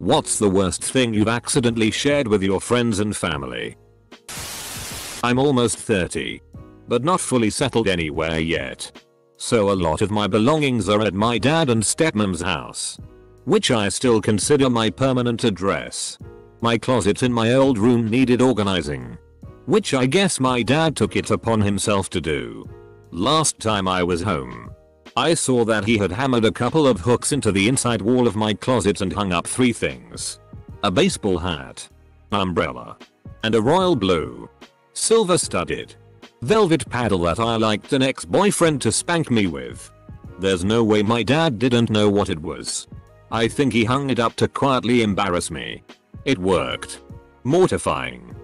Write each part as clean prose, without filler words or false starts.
What's the worst thing you've accidentally shared with your friends and family? I'm almost 30. But not fully settled anywhere yet. So a lot of my belongings are at my dad and stepmom's house, which I still consider my permanent address. My closet in my old room needed organizing, which I guess my dad took it upon himself to do. Last time I was home, I saw that he had hammered a couple of hooks into the inside wall of my closet and hung up 3 things. A baseball hat, umbrella, and a royal blue, silver studded, velvet paddle that I liked an ex-boyfriend to spank me with. There's no way my dad didn't know what it was. I think he hung it up to quietly embarrass me. It worked. Mortifying.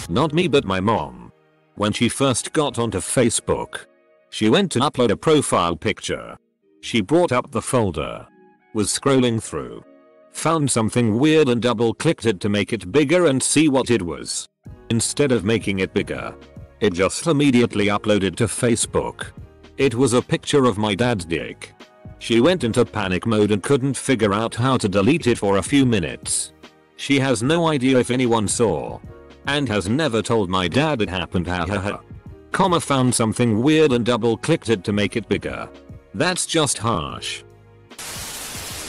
Not me but my mom. When she first got onto Facebook, she went to upload a profile picture. She brought up the folder, was scrolling through, found something weird and double-clicked it to make it bigger and see what it was. Instead of making it bigger, it just immediately uploaded to Facebook. It was a picture of my dad's dick. She went into panic mode and couldn't figure out how to delete it for a few minutes. She has no idea if anyone saw, and has never told my dad it happened. Found something weird and double-clicked it to make it bigger. That's just harsh.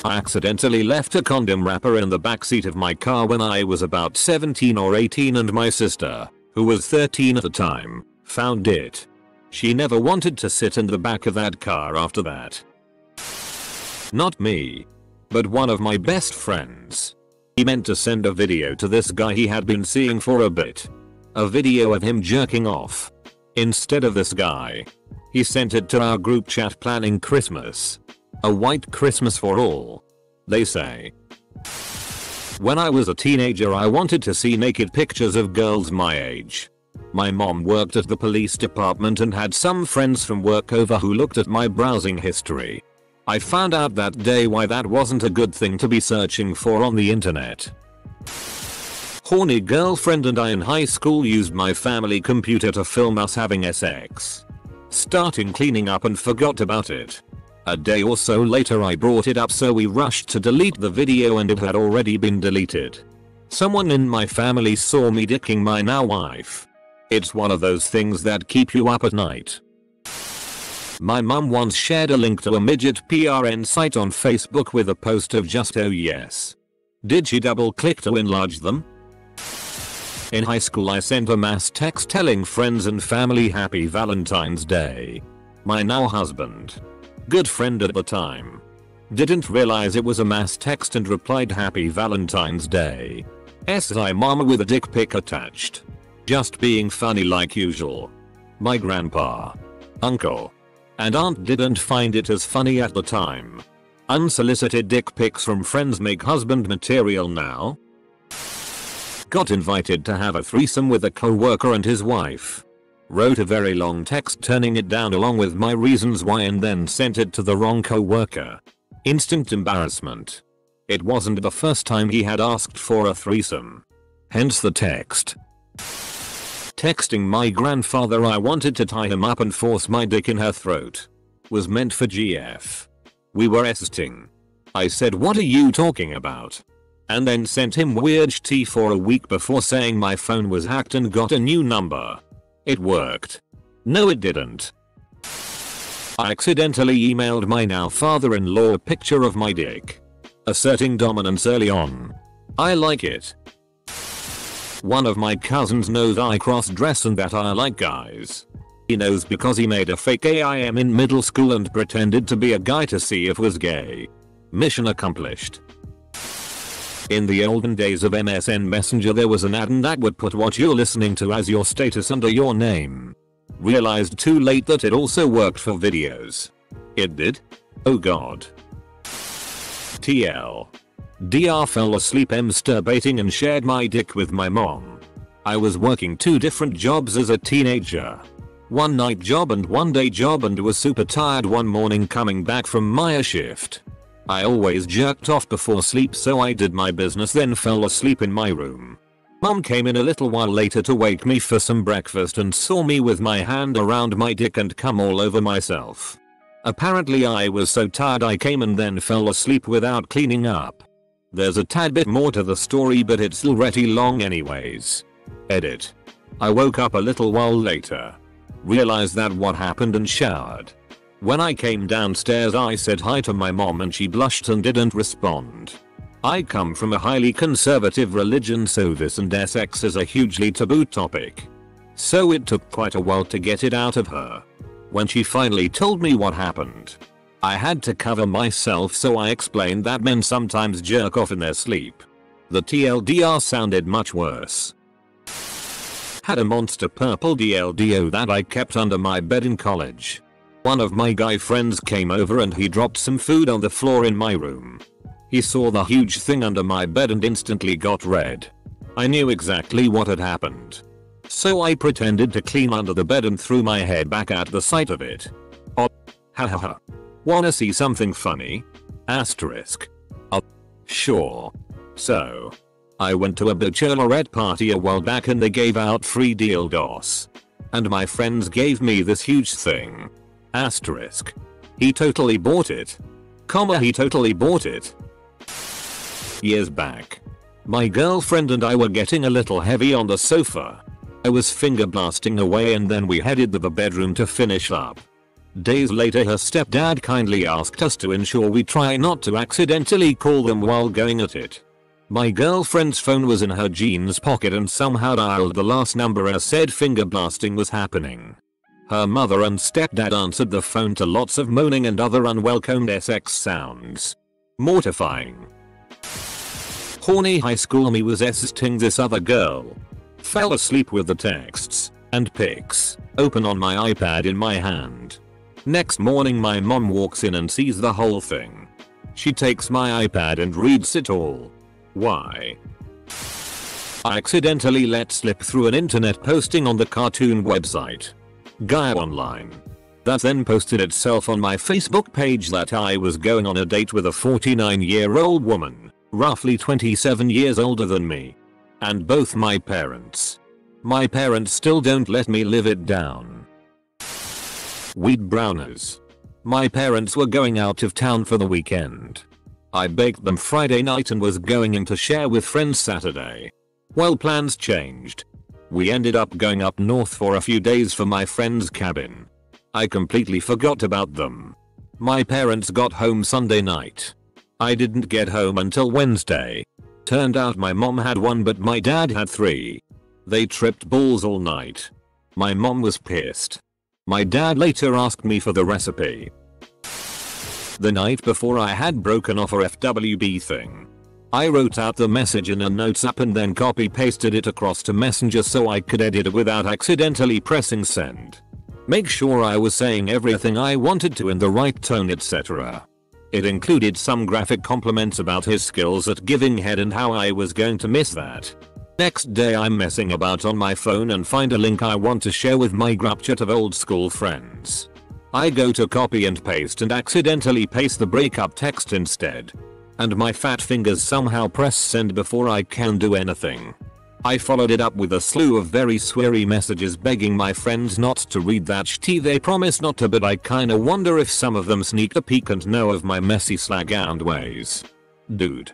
I accidentally left a condom wrapper in the backseat of my car when I was about 17 or 18 and my sister, who was 13 at the time, found it. She never wanted to sit in the back of that car after that. Not me, but one of my best friends. He meant to send a video to this guy he had been seeing for a bit. A video of him jerking off. Instead of this guy, he sent it to our group chat planning Christmas. A white Christmas for all, they say. When I was a teenager I wanted to see naked pictures of girls my age. My mom worked at the police department and had some friends from work over who looked at my browsing history. I found out that day why that wasn't a good thing to be searching for on the internet. Horny girlfriend and I in high school used my family computer to film us having sex. Starting cleaning up and forgot about it. A day or so later I brought it up so we rushed to delete the video and it had already been deleted. Someone in my family saw me dicking my now wife. It's one of those things that keep you up at night. My mum once shared a link to a midget PRN site on Facebook with a post of just oh yes. Did she double click to enlarge them? In high school I sent a mass text telling friends and family happy Valentine's Day. My now husband, good friend at the time, didn't realize it was a mass text and replied happy Valentine's Day. SI mama with a dick pic attached. Just being funny like usual. My grandpa, uncle, and aunt didn't find it as funny at the time. Unsolicited dick pics from friends make husband material now. Got invited to have a threesome with a co-worker and his wife. Wrote a very long text turning it down along with my reasons why and then sent it to the wrong co-worker. Instant embarrassment. It wasn't the first time he had asked for a threesome. Hence the text. Texting my grandfather I wanted to tie him up and force my dick in her throat. Was meant for GF. We were S-ting. I said what are you talking about? And then sent him weird tea for a week before saying my phone was hacked and got a new number. It worked. No it didn't. I accidentally emailed my now father-in-law a picture of my dick. Asserting dominance early on. I like it. One of my cousins knows I cross-dress and that I like guys. He knows because he made a fake AIM in middle school and pretended to be a guy to see if was gay. Mission accomplished. In the olden days of MSN Messenger there was an add-on that would put what you're listening to as your status under your name. Realized too late that it also worked for videos. It did? Oh god. TL. DR fell asleep masturbating and shared my dick with my mom. I was working 2 different jobs as a teenager. One night job and one day job and was super tired one morning coming back from my shift. I always jerked off before sleep so I did my business then fell asleep in my room. Mom came in a little while later to wake me for some breakfast and saw me with my hand around my dick and cum all over myself. Apparently I was so tired I came and then fell asleep without cleaning up. There's a tad bit more to the story but it's already long anyways. Edit. I woke up a little while later. Realized that what happened and showered. When I came downstairs I said hi to my mom and she blushed and didn't respond. I come from a highly conservative religion so this and sex is a hugely taboo topic. So it took quite a while to get it out of her. When she finally told me what happened, I had to cover myself so I explained that men sometimes jerk off in their sleep. The TLDR sounded much worse. Had a monster purple DLDO that I kept under my bed in college. One of my guy friends came over and he dropped some food on the floor in my room. He saw the huge thing under my bed and instantly got red. I knew exactly what had happened. So I pretended to clean under the bed and threw my head back at the sight of it. Oh, hahaha. Wanna see something funny? Asterisk. Oh, sure. So, I went to a bachelorette party a while back and they gave out free dildos. And my friends gave me this huge thing. Asterisk. He totally bought it. He totally bought it. Years back. My girlfriend and I were getting a little heavy on the sofa. I was finger blasting away and then we headed to the bedroom to finish up. Days later her stepdad kindly asked us to ensure we try not to accidentally call them while going at it. My girlfriend's phone was in her jeans pocket and somehow dialed the last number as said finger blasting was happening. Her mother and stepdad answered the phone to lots of moaning and other unwelcome sex sounds. Mortifying. Horny high school me was assisting this other girl. Fell asleep with the texts and pics open on my iPad in my hand. Next morning my mom walks in and sees the whole thing. She takes my iPad and reads it all. Why? I accidentally let slip through an internet posting on the cartoon website Gaia Online. That then posted itself on my Facebook page that I was going on a date with a 49-year-old woman, roughly 27 years older than me. And both my parents. My parents still don't let me live it down. Weed browners. My parents were going out of town for the weekend. I baked them Friday night and was going in to share with friends Saturday. Well, plans changed. We ended up going up north for a few days for my friend's cabin. I completely forgot about them. My parents got home Sunday night. I didn't get home until Wednesday. Turned out my mom had one but my dad had three. They tripped balls all night. My mom was pissed. My dad later asked me for the recipe. The night before I had broken off a FWB thing. I wrote out the message in a notes app and then copy pasted it across to Messenger so I could edit it without accidentally pressing send. Make sure I was saying everything I wanted to in the right tone, etc. It included some graphic compliments about his skills at giving head and how I was going to miss that. Next day I'm messing about on my phone and find a link I want to share with my group chat of old school friends. I go to copy and paste and accidentally paste the breakup text instead. And my fat fingers somehow press send before I can do anything. I followed it up with a slew of very sweary messages begging my friends not to read that shit. They promise not to, but I kinda wonder if some of them sneaked a peek and know of my messy slag-ound ways. Dude.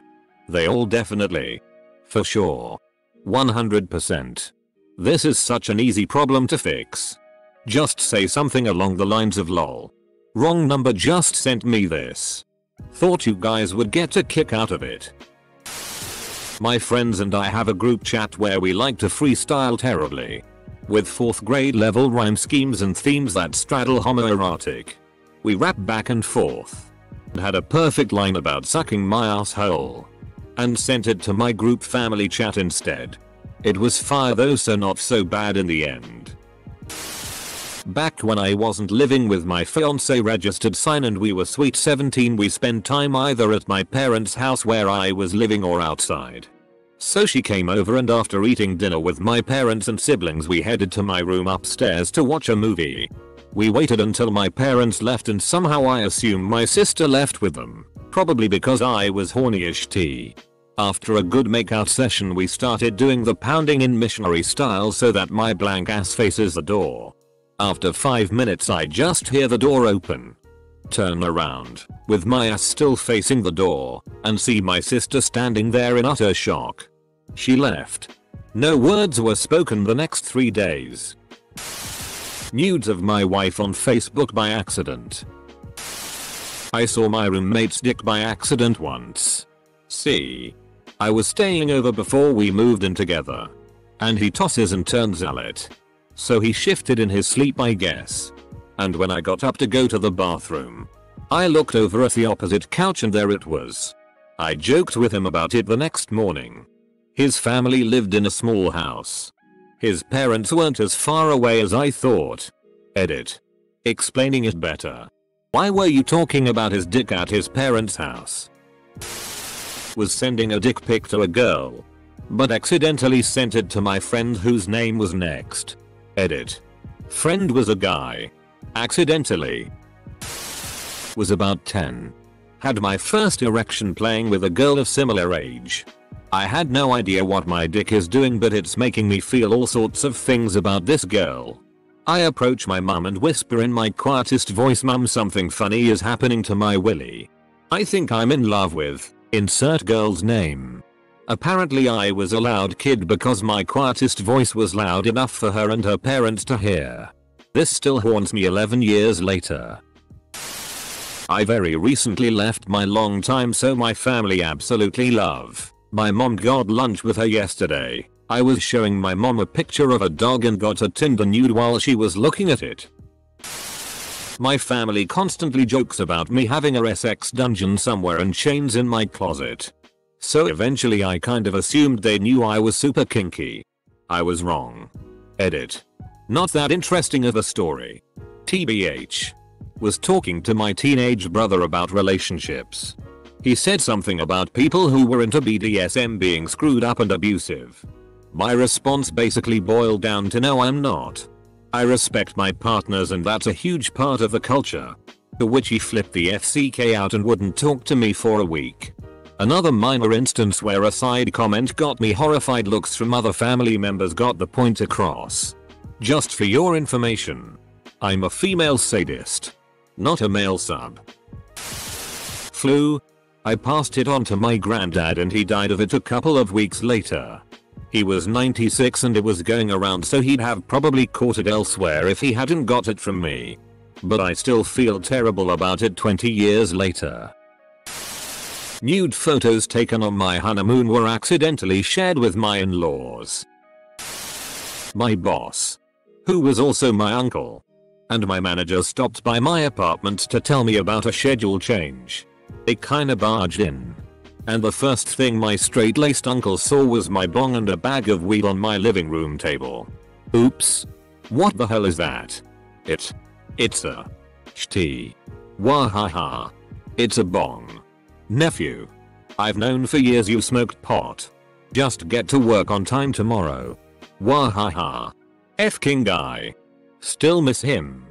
They all definitely. For sure. 100%. This is such an easy problem to fix. Just say something along the lines of lol. Wrong number just sent me this. Thought you guys would get a kick out of it. My friends and I have a group chat where we like to freestyle terribly. With 4th grade level rhyme schemes and themes that straddle homoerotic. We rap back and forth. And had a perfect line about sucking my asshole. And sent it to my group family chat instead. It was fire though, so not so bad in the end. Back when I wasn't living with my fiance registered sign and we were sweet 17, we spent time either at my parents' house where I was living or outside. So she came over and after eating dinner with my parents and siblings we headed to my room upstairs to watch a movie. We waited until my parents left and somehow I assume my sister left with them, probably because I was horny-ish tea. After a good makeout session we started doing the pounding in missionary style so that my blank ass faces the door. After 5 minutes I just hear the door open. Turn around, with my ass still facing the door, and see my sister standing there in utter shock. She left. No words were spoken the next 3 days. Nudes of my wife on Facebook by accident. I saw my roommate's dick by accident once. See? I was staying over before we moved in together. And he tosses and turns at it. So he shifted in his sleep, I guess. And when I got up to go to the bathroom, I looked over at the opposite couch and there it was. I joked with him about it the next morning. His family lived in a small house. His parents weren't as far away as I thought. Edit. Explaining it better. Why were you talking about his dick at his parents' house? Was sending a dick pic to a girl, but accidentally sent it to my friend whose name was next. Edit. Friend was a guy. Accidentally. Was about 10. Had my first erection playing with a girl of similar age. I had no idea what my dick is doing, but it's making me feel all sorts of things about this girl. I approach my mum and whisper in my quietest voice, "Mum, something funny is happening to my willy. I think I'm in love with," insert girl's name. Apparently I was a loud kid because my quietest voice was loud enough for her and her parents to hear. This still haunts me 11 years later. I very recently left my long time, so my family absolutely love. My mom got lunch with her yesterday. I was showing my mom a picture of a dog and got a Tinder nude while she was looking at it. My family constantly jokes about me having a sex dungeon somewhere and chains in my closet. So eventually I kind of assumed they knew I was super kinky. I was wrong. Edit. Not that interesting of a story. TBH. Was talking to my teenage brother about relationships. He said something about people who were into BDSM being screwed up and abusive. My response basically boiled down to no, I'm not. I respect my partners and that's a huge part of the culture. To which he flipped the FCK out and wouldn't talk to me for a week. Another minor instance where a side comment got me horrified looks from other family members got the point across. Just for your information, I'm a female sadist, not a male sub. Flu. I passed it on to my granddad and he died of it a couple of weeks later. He was 96 and it was going around, so he'd have probably caught it elsewhere if he hadn't got it from me. But I still feel terrible about it 20 years later. Nude photos taken on my honeymoon were accidentally shared with my in-laws. My boss, who was also my uncle, and my manager stopped by my apartment to tell me about a schedule change. They kinda barged in. And the first thing my straight-laced uncle saw was my bong and a bag of weed on my living room table. Oops. What the hell is that? It's a shti. Wahaha. It's a bong. Nephew. I've known for years you smoked pot. Just get to work on time tomorrow. Wahaha. F-king guy. Still miss him.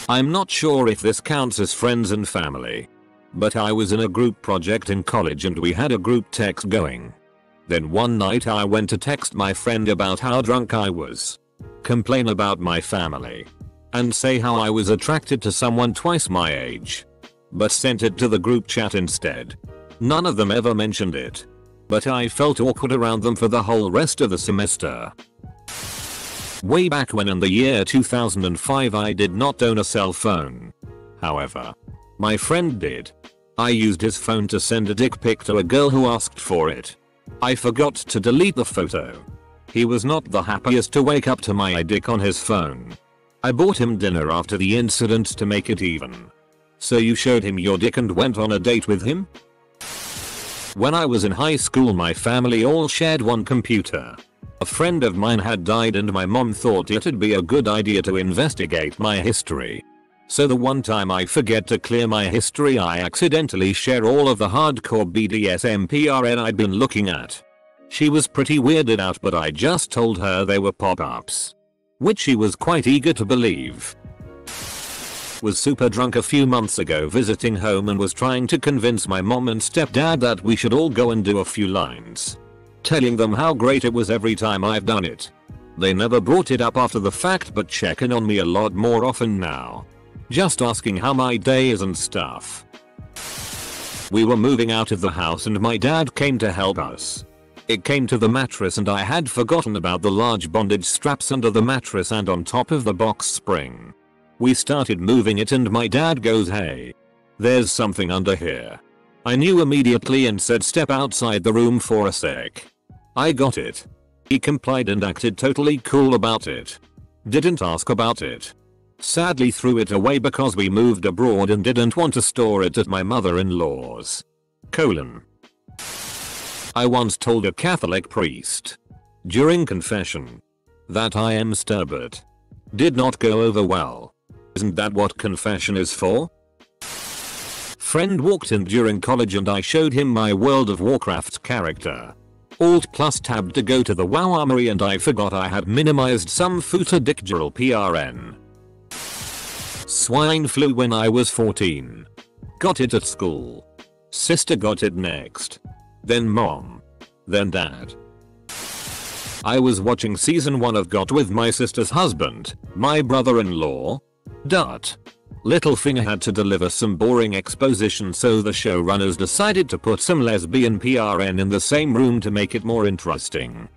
I'm not sure if this counts as friends and family. But I was in a group project in college and we had a group text going. Then one night I went to text my friend about how drunk I was. Complain about my family. And say how I was attracted to someone twice my age. But sent it to the group chat instead. None of them ever mentioned it. But I felt awkward around them for the whole rest of the semester. Way back when in the year 2005 I did not own a cell phone. However, my friend did. I used his phone to send a dick pic to a girl who asked for it. I forgot to delete the photo. He was not the happiest to wake up to my dick on his phone. I bought him dinner after the incident to make it even. So you showed him your dick and went on a date with him? When I was in high school my family all shared one computer. A friend of mine had died and my mom thought it'd be a good idea to investigate my history. So the one time I forget to clear my history I accidentally share all of the hardcore BDSM PRN I'd been looking at. She was pretty weirded out but I just told her they were pop-ups. Which she was quite eager to believe. Was super drunk a few months ago visiting home and was trying to convince my mom and stepdad that we should all go and do a few lines. Telling them how great it was every time I've done it. They never brought it up after the fact but check in on me a lot more often now. just asking how my day is and stuff. We were moving out of the house and my dad came to help us. It came to the mattress and I had forgotten about the large bondage straps under the mattress and on top of the box spring. We started moving it and my dad goes, "Hey, there's something under here." I knew immediately and said, "Step outside the room for a sec." I got it. He complied and acted totally cool about it. Didn't ask about it. Sadly threw it away because we moved abroad and didn't want to store it at my mother-in-law's. I once told a Catholic priest during confession that I am stubborn. Did not go over well. Isn't that what confession is for? Friend walked in during college and I showed him my World of Warcraft character. Alt plus tab to go to the WoW armory and I forgot I had minimized some futadictural PRN. Swine flu when I was 14. Got it at school. Sister got it next. Then mom. Then dad. I was watching season 1 of GOT with my sister's husband, my brother-in-law. Littlefinger had to deliver some boring exposition, so the showrunners decided to put some lesbian PRN in the same room to make it more interesting.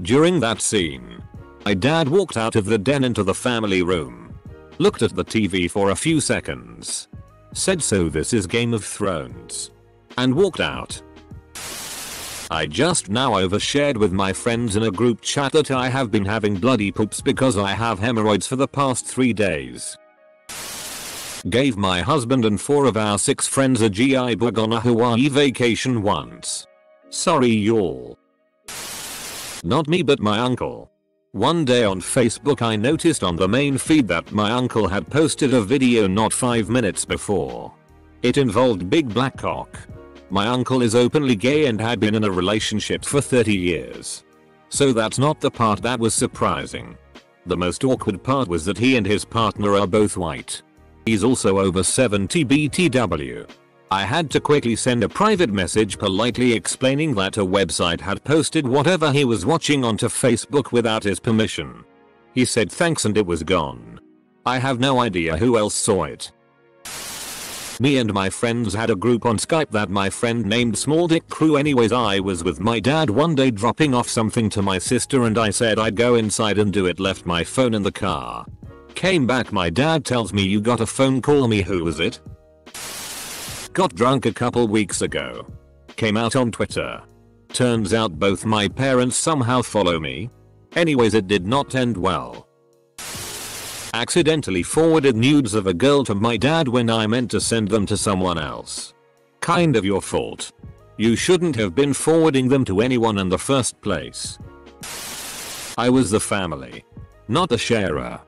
During that scene, my dad walked out of the den into the family room, looked at the TV for a few seconds, said, "So this is Game of Thrones," and walked out. I just now overshared with my friends in a group chat that I have been having bloody poops because I have hemorrhoids for the past 3 days. Gave my husband and 4 of our 6 friends a GI bug on a Hawaii vacation once. Sorry y'all. Not me but my uncle. One day on Facebook I noticed on the main feed that my uncle had posted a video not 5 minutes before. It involved big black cock. My uncle is openly gay and had been in a relationship for 30 years. So that's not the part that was surprising. The most awkward part was that he and his partner are both white. He's also over 70 BTW. I had to quickly send a private message politely explaining that a website had posted whatever he was watching onto Facebook without his permission. He said thanks and it was gone. I have no idea who else saw it. Me and my friends had a group on Skype that my friend named Small Dick Crew. Anyways, I was with my dad one day dropping off something to my sister and I said I'd go inside and do it, left my phone in the car. Came back, my dad tells me, "You got a phone call." Me, who was it? Got drunk a couple weeks ago. Came out on Twitter. Turns out both my parents somehow follow me. Anyways, it did not end well. Accidentally forwarded nudes of a girl to my dad when I meant to send them to someone else. Kind of your fault. You shouldn't have been forwarding them to anyone in the first place. I was the family, not the sharer.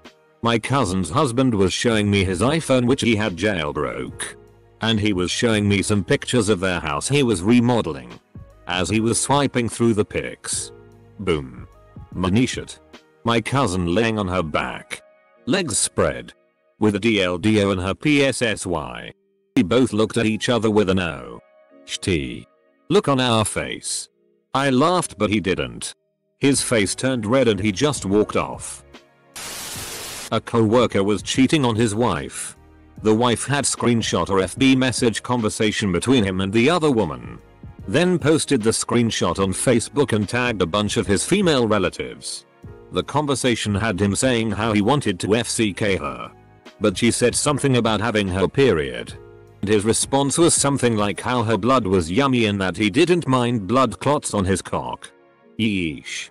My cousin's husband was showing me his iPhone, which he had jailbroke. And he was showing me some pictures of their house he was remodeling. As he was swiping through the pics, boom. Manishat. My cousin laying on her back, legs spread, with a DLDO and her PSSY. We both looked at each other with an OHT look on our face. I laughed but he didn't. His face turned red and he just walked off. A co-worker was cheating on his wife. The wife had screenshot a FB message conversation between him and the other woman. Then posted the screenshot on Facebook and tagged a bunch of his female relatives. The conversation had him saying how he wanted to FCK her, but she said something about having her period. And his response was something like how her blood was yummy and that he didn't mind blood clots on his cock. Yeesh.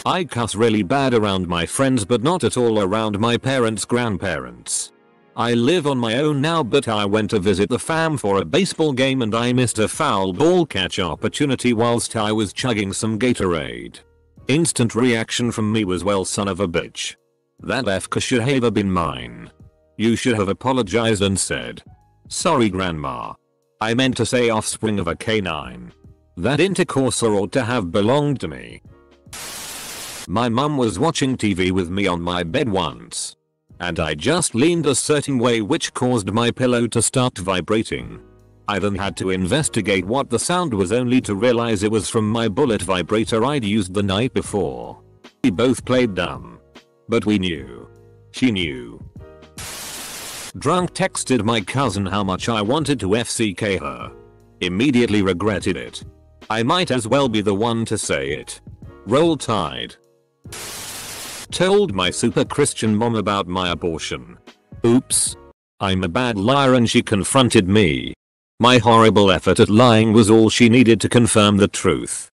I cuss really bad around my friends but not at all around my parents' grandparents. I live on my own now, but I went to visit the fam for a baseball game and I missed a foul ball catch opportunity whilst I was chugging some Gatorade. Instant reaction from me was, "Well, son of a bitch. That F-ka should have been mine. You should have apologized and said, 'Sorry grandma. I meant to say offspring of a canine. That intercourse ought to have belonged to me.'" My mum was watching TV with me on my bed once, and I just leaned a certain way which caused my pillow to start vibrating. I then had to investigate what the sound was, only to realize it was from my bullet vibrator I'd used the night before. We both played dumb, but we knew. She knew. Drunk texted my cousin how much I wanted to FCK her. Immediately regretted it. I might as well be the one to say it. Roll Tide. Told my super Christian mom about my abortion. Oops. I'm a bad liar and she confronted me. My horrible effort at lying was all she needed to confirm the truth.